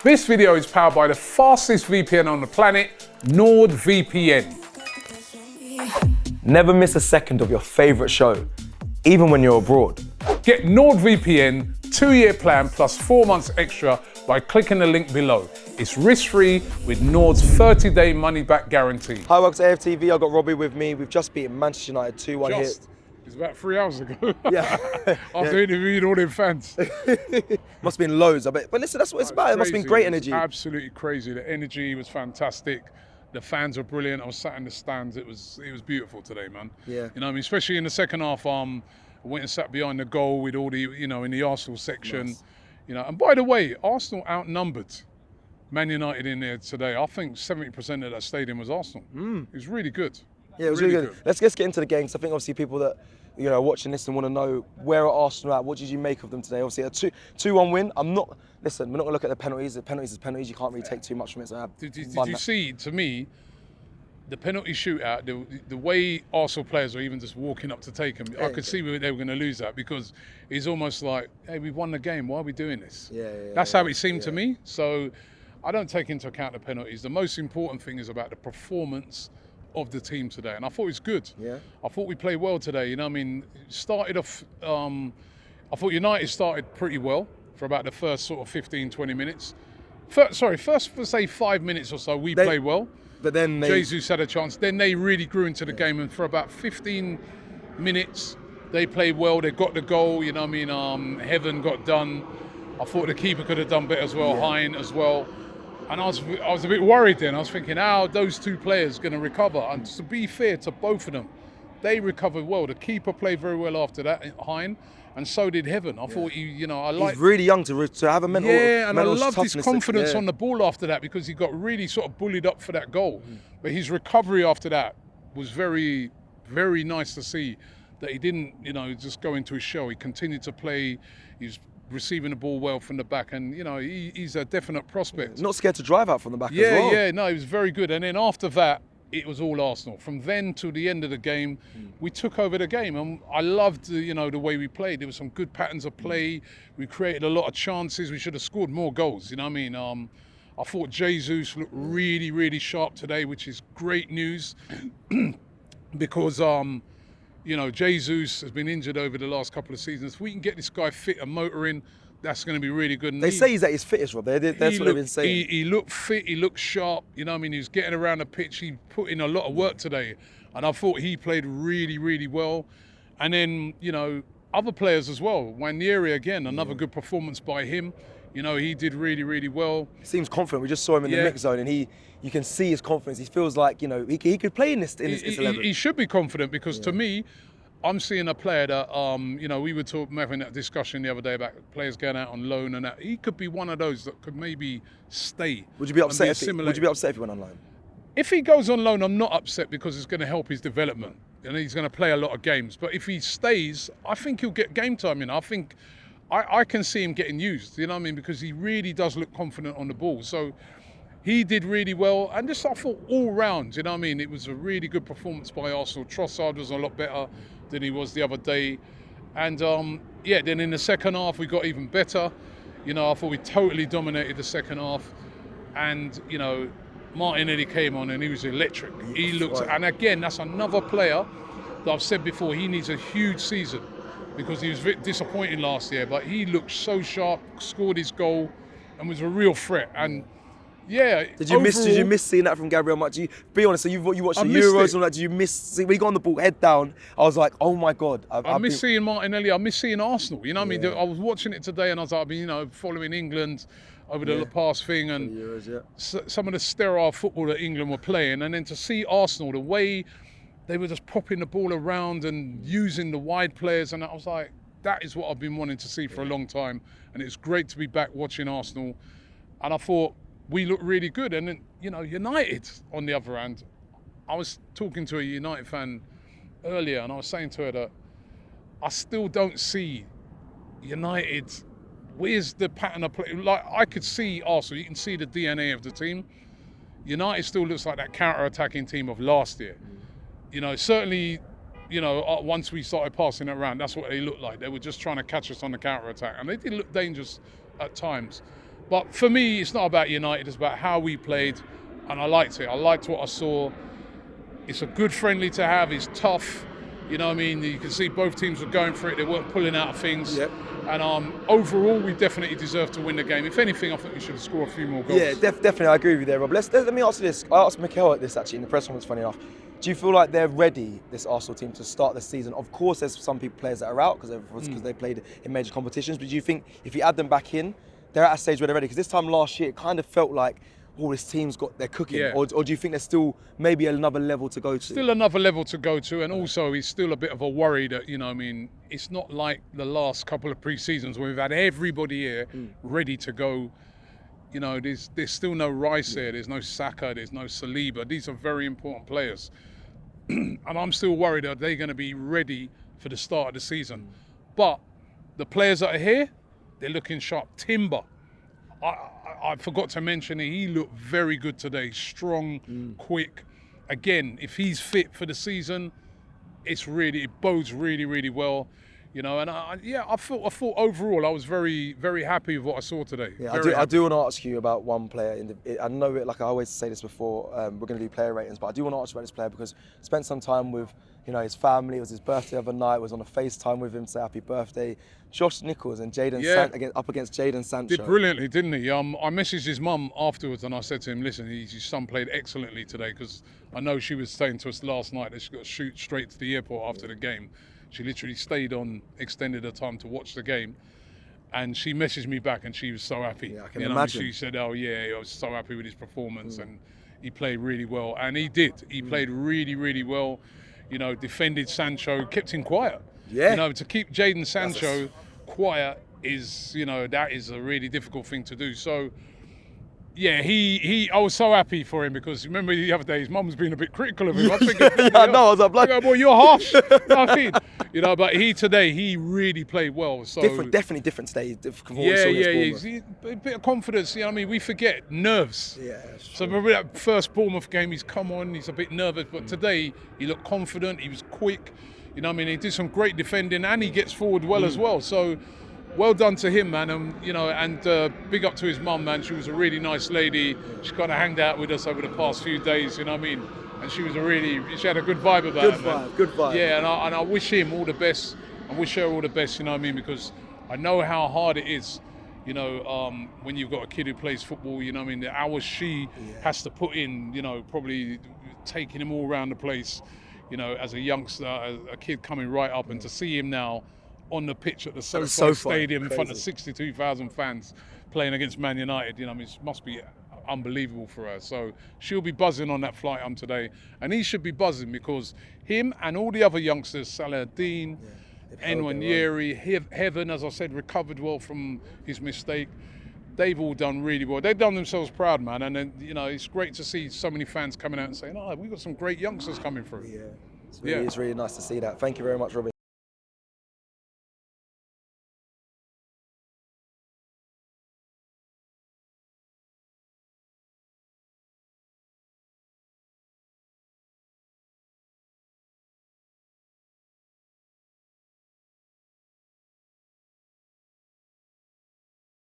This video is powered by the fastest VPN on the planet, NordVPN. Never miss a second of your favorite show, even when you're abroad. Get NordVPN 2-year plan plus 4 months extra by clicking the link below. It's risk-free with Nord's 30-day money-back guarantee. Hi, welcome to AFTV. I've got Robbie with me. We've just beaten Manchester United 2-1 here. It's about 3 hours ago. Yeah. After interviewing all them fans. Must have been loads, I bet. But listen, that's what it's about. It must have been great energy. Absolutely crazy. The energy was fantastic. The fans were brilliant. I was sat in the stands. It was beautiful today, man. Yeah. You know, I mean, especially in the second half. I went and sat behind the goal with all the, in the Arsenal section. Nice. You know, and by the way, Arsenal outnumbered Man United in there today. I think 70% of that stadium was Arsenal. It was really good. Yeah, it was really good. Let's get into the game, because I think obviously people that watching this and want to know where are Arsenal at. What did you make of them today? Obviously a 2-1 win. We're not going to look at the penalties. The penalties is penalties. You can't really take too much from it. So did you see, to me, the penalty shootout, the way Arsenal players were even just walking up to take them, I could see they were going to lose that, because it's almost like, hey, we've won the game. Why are we doing this? That's how it seemed to me. So I don't take into account the penalties. The most important thing is about the performance of the team today, and I thought it was good. I thought we played well today. I mean, started off. I thought United started pretty well for about the first sort of 15-20 minutes. First for say 5 minutes or so, we played well. But then Jesus had a chance. Then they really grew into the game, and for about 15 minutes, they played well. They got the goal. Heaven got done. I thought the keeper could have done better as well. Hein as well. And I was a bit worried then. I was thinking, how are those two players going to recover? And to be fair to both of them, they recovered well. The keeper played very well after that, Hein, and so did Heaven. I thought he's really young to have a mental. Yeah, and I loved his confidence on the ball after that, because he got really sort of bullied up for that goal. But his recovery after that was very, very nice to see. That he didn't, just go into his shell. He continued to play. He's receiving the ball well from the back, and he's a definite prospect. Not scared to drive out from the back as well. Yeah, no, he was very good. And then after that, it was all Arsenal. From then to the end of the game, we took over the game, and I loved the way we played. There were some good patterns of play. We created a lot of chances. We should have scored more goals. I thought Jesus looked really, really sharp today, which is great news, because Jesus has been injured over the last couple of seasons. If we can get this guy fit and motoring, that's going to be really good. And they say he's at his fittest, Rob. That's what they've been saying. He looked fit, he looked sharp. He was getting around the pitch. He put in a lot of work today. And I thought he played really, really well. And then, other players as well. Wanyeri again, another good performance by him. He did really, really well. He seems confident. We just saw him in the mix zone, and you can see his confidence. He feels like, he could play in this 11. He should be confident, because to me, I'm seeing a player that, we were having that discussion the other day about players going out on loan, and that he could be one of those that could maybe stay. Would you be upset if he went on loan? If he goes on loan, I'm not upset, because it's going to help his development, and he's going to play a lot of games. But if he stays, I think he'll get game time. I think I can see him getting used. Because he really does look confident on the ball. So he did really well, and just I thought all round. It was a really good performance by Arsenal. Trossard was a lot better than he was the other day, and then in the second half we got even better. I thought we totally dominated the second half, and Martinelli came on and he was electric. He looked, and again, that's another player that I've said before, he needs a huge season, because he was a bit disappointing last year, but he looked so sharp, scored his goal, and was a real threat. And Did you miss seeing that from Gabriel much? Be honest. So you watched the Euros and that. Did you miss when he got on the ball head down? I was like, oh my God. I miss seeing Martinelli. I miss seeing Arsenal. I I was watching it today, and I was like, following England over the past thing, and Euros, some of the sterile football that England were playing, and then to see Arsenal, the way they were just popping the ball around and using the wide players, and I was like, that is what I've been wanting to see for a long time, and it's great to be back watching Arsenal. And I thought we looked really good. And then, United, on the other hand, I was talking to a United fan earlier, and I was saying to her that I still don't see United. Where's the pattern of play? Like, I could see Arsenal, you can see the DNA of the team. United still looks like that counter-attacking team of last year. Certainly, once we started passing it around, that's what they looked like. They were just trying to catch us on the counter-attack, and they did look dangerous at times. But for me, it's not about United, it's about how we played, and I liked it. I liked what I saw. It's a good friendly to have, it's tough. You know what I mean? You can see both teams were going for it, they weren't pulling out of things. Yep. And overall, we definitely deserve to win the game. If anything, I think we should have scored a few more goals. Yeah, definitely, I agree with you there, Rob. Let me ask you this. I asked Mikel this actually in the press conference, funny enough. Do you feel like they're ready, this Arsenal team, to start the season? Of course, there's some players that are out because they played in major competitions, but do you think if you add them back in, they're at a stage where they're ready? Because this time last year, it kind of felt like, oh, this team's got their cooking. Yeah. Or do you think there's still maybe another level to go to? Still another level to go to, and also he's still a bit of a worry that, you know, I mean, it's not like the last couple of pre-seasons where we've had everybody here ready to go. You know, there's still no Rice here, there's no Saka, there's no Saliba. These are very important players. And I'm still worried that they're going to be ready for the start of the season. But the players that are here, they're looking sharp. Timber, I forgot to mention it, he looked very good today. Strong, quick. Again, if he's fit for the season, it bodes really, really well. You know, and I thought overall I was very, very happy with what I saw today. Yeah, I do want to ask you about one player. I know it, like I always say this before, we're going to do player ratings, but I do want to ask you about this player because I spent some time with, you know, his family. It was his birthday the other night. Was on a FaceTime with him to say happy birthday. Josh Nichols and up against Jadon Sancho. Did brilliantly, didn't he? I messaged his mum afterwards and I said to him, listen, his son played excellently today, because I know she was saying to us last night that she got to shoot straight to the airport after the game. She literally stayed on, extended her time to watch the game. And she messaged me back and she was so happy. Yeah, I can imagine. She said, oh yeah, I was so happy with his performance and he played really well. And he did. He played really, really well. You know, defended Sancho, kept him quiet. Yeah. You know, to keep Jadon Sancho quiet is, you know, that is a really difficult thing to do. So, yeah, I was so happy for him, because remember the other day his mum was being a bit critical of him. I was thinking, I know, I was like, bloody. Well, you're harsh. You know, but he really played well. So Definitely different today. Yeah. He's a bit of confidence. You know what I mean? We forget nerves. Yeah. So remember that first Bournemouth game, he's come on, he's a bit nervous, but today he looked confident, he was quick. You know what I mean? He did some great defending and he gets forward well as well. So well done to him, man. You know, and big up to his mum, man. She was a really nice lady. She kind of hanged out with us over the past few days, you know what I mean? And she had a good vibe about it. Good vibe. Yeah, and I wish him all the best. I wish her all the best, you know what I mean? Because I know how hard it is, you know, when you've got a kid who plays football, you know what I mean? The hours she has to put in, you know, probably taking him all around the place, you know, as a youngster, a kid coming right up, and to see him now on the pitch at the SoFi Stadium in front of 62,000 fans playing against Man United, you know, I mean, it must be unbelievable for her. So she'll be buzzing on that flight home today, and he should be buzzing, because him and all the other youngsters, Saladin, Enwanyeri, Heaven, as I said, recovered well from his mistake. They've all done really well. They've done themselves proud, man. And then, you know, it's great to see so many fans coming out and saying, oh, we've got some great youngsters coming through. Yeah, it's really nice to see that. Thank you very much, Robbie.